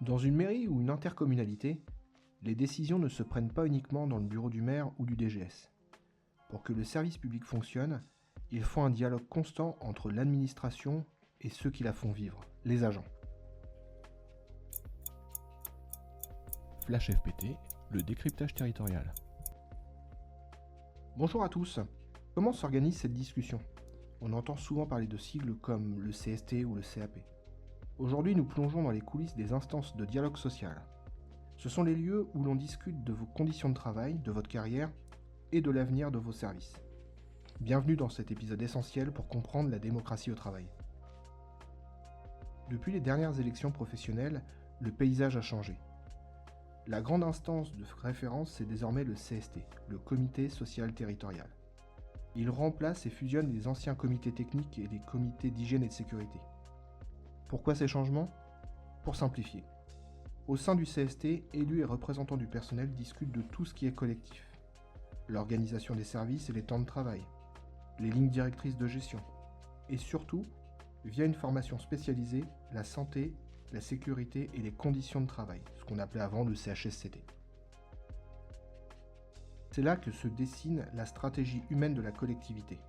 Dans une mairie ou une intercommunalité, les décisions ne se prennent pas uniquement dans le bureau du maire ou du DGS. Pour que le service public fonctionne, il faut un dialogue constant entre l'administration et ceux qui la font vivre, les agents. Flash FPT, le décryptage territorial. Bonjour à tous. Comment s'organise cette discussion ? On entend souvent parler de sigles comme le CST ou le CAP. Aujourd'hui, nous plongeons dans les coulisses des instances de dialogue social. Ce sont les lieux où l'on discute de vos conditions de travail, de votre carrière et de l'avenir de vos services. Bienvenue dans cet épisode essentiel pour comprendre la démocratie au travail. Depuis les dernières élections professionnelles, le paysage a changé. La grande instance de référence, c'est désormais le CST, le Comité social territorial. Il remplace et fusionne les anciens comités techniques et les comités d'hygiène et de sécurité. Pourquoi ces changements ? Pour simplifier. Au sein du CST, élus et représentants du personnel discutent de tout ce qui est collectif. L'organisation des services et les temps de travail, les lignes directrices de gestion, et surtout, via une formation spécialisée, la santé, la sécurité et les conditions de travail, ce qu'on appelait avant le CHSCT. C'est là que se dessine la stratégie humaine de la collectivité.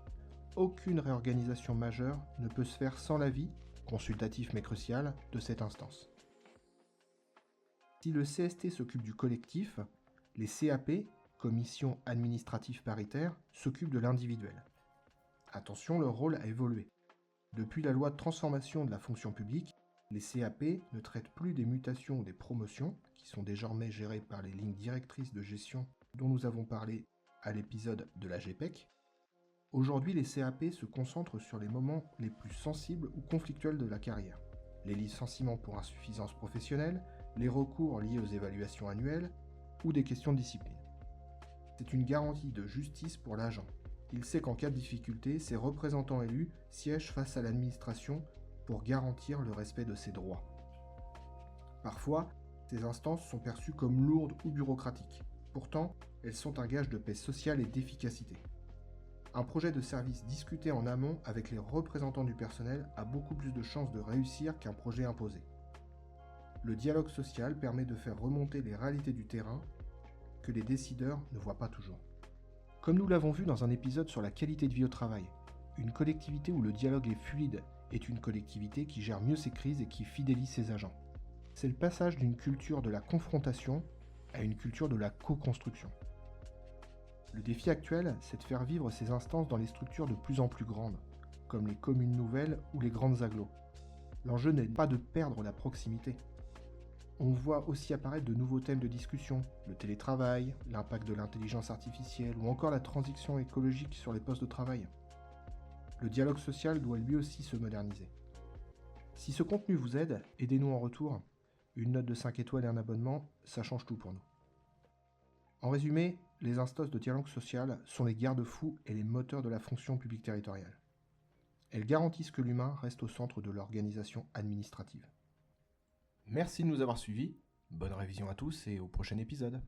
Aucune réorganisation majeure ne peut se faire sans l'avis, consultatif mais crucial, de cette instance. Si le CST s'occupe du collectif, les CAP, Commission administrative paritaire, s'occupent de l'individuel. Attention, leur rôle a évolué. Depuis la loi de transformation de la fonction publique, les CAP ne traitent plus des mutations ou des promotions, qui sont désormais gérées par les lignes directrices de gestion dont nous avons parlé à l'épisode de la GPEC. Aujourd'hui, les CAP se concentrent sur les moments les plus sensibles ou conflictuels de la carrière. Les licenciements pour insuffisance professionnelle, les recours liés aux évaluations annuelles ou des questions de discipline. C'est une garantie de justice pour l'agent. Il sait qu'en cas de difficulté, ses représentants élus siègent face à l'administration pour garantir le respect de ses droits. Parfois, ces instances sont perçues comme lourdes ou bureaucratiques. Pourtant, elles sont un gage de paix sociale et d'efficacité. Un projet de service discuté en amont avec les représentants du personnel a beaucoup plus de chances de réussir qu'un projet imposé. Le dialogue social permet de faire remonter les réalités du terrain que les décideurs ne voient pas toujours. Comme nous l'avons vu dans un épisode sur la qualité de vie au travail, une collectivité où le dialogue est fluide est une collectivité qui gère mieux ses crises et qui fidélise ses agents. C'est le passage d'une culture de la confrontation à une culture de la co-construction. Le défi actuel, c'est de faire vivre ces instances dans les structures de plus en plus grandes, comme les communes nouvelles ou les grandes agglos. L'enjeu n'est pas de perdre la proximité. On voit aussi apparaître de nouveaux thèmes de discussion, le télétravail, l'impact de l'intelligence artificielle ou encore la transition écologique sur les postes de travail. Le dialogue social doit lui aussi se moderniser. Si ce contenu vous aide, aidez-nous en retour. Une note de 5 étoiles et un abonnement, ça change tout pour nous. En résumé, les instances de dialogue social sont les garde-fous et les moteurs de la fonction publique territoriale. Elles garantissent que l'humain reste au centre de l'organisation administrative. Merci de nous avoir suivis, bonne révision à tous et au prochain épisode.